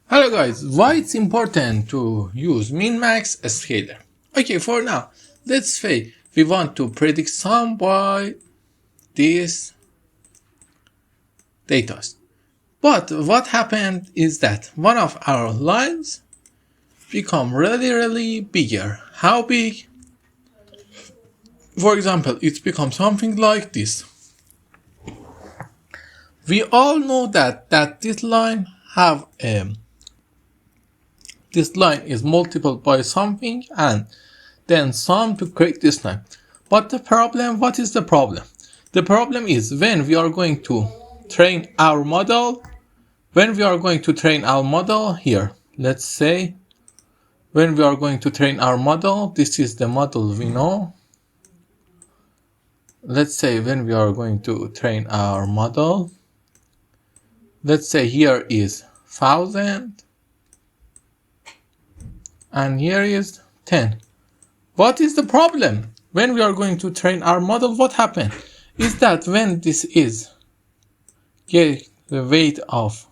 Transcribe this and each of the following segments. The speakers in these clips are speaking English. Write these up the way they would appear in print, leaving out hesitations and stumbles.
Hello guys, why it's important to use min-max scaler? Okay, for now, let's say we want to predict some by these data. But what happened is that one of our lines become really bigger. How big? For example, it's become something like this. We all know that this line have this line is multiplied by something and then sum to create this line. But the problem, what is the problem? The problem is when we are going to train our model, here, let's say, when we are going to train our model, this is the model we know. Let's say when we are going to train our model, let's say here is 1000 and here is 10. What is the problem? When we are going to train our model, what happened is that when this is get the weight of,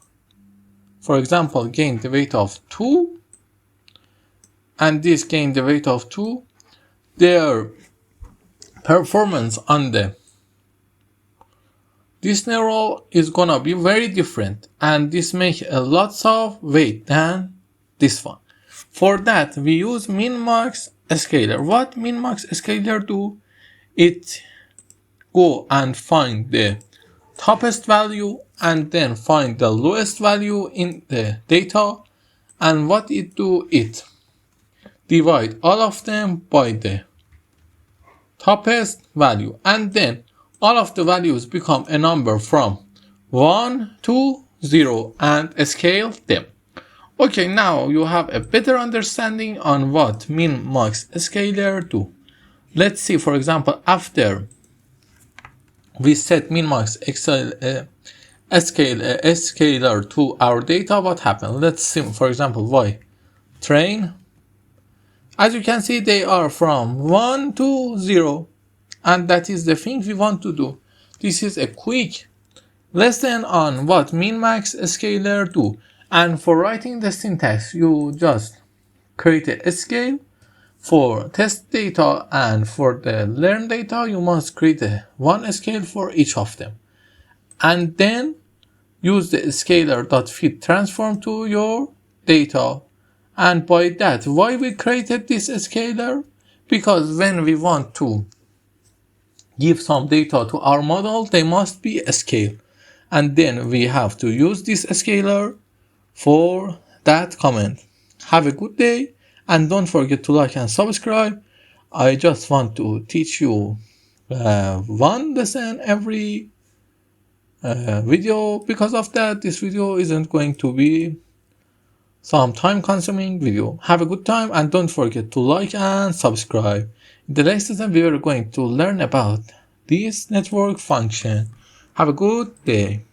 for example, gain the weight of 2 and this gain the weight of 2, their performance on this neural is gonna be very different, and this makes a lots of weight than this one. For that, we use min-max scaler. What min-max scaler do? It go and find the toppest value and then find the lowest value in the data, and what it do, it divide all of them by the toppest value, and then all of the values become a number from 1 to 0 and scale them. Okay, now you have a better understanding on what min-max scaler do. Let's see, for example, after we set min-max scaler to our data, what happened? Let's see, for example, y train. As you can see, they are from 1 to 0, and that is the thing we want to do. This is a quick lesson on what min-max scaler do. And for writing the syntax, you just create a scale. For test data and for the learn data, you must create one scale for each of them. And then use the scalar.fit transform to your data. And by that, why we created this scalar? Because when we want to give some data to our model, they must be a scale. And then we have to use this scalar for that comment. Have a good day and don't forget to like and subscribe. I just want to teach you one lesson every video. Because of that, this video isn't going to be some time consuming video. Have a good time and don't forget to like and subscribe. In the next lesson we are going to learn about this network function. Have a good day.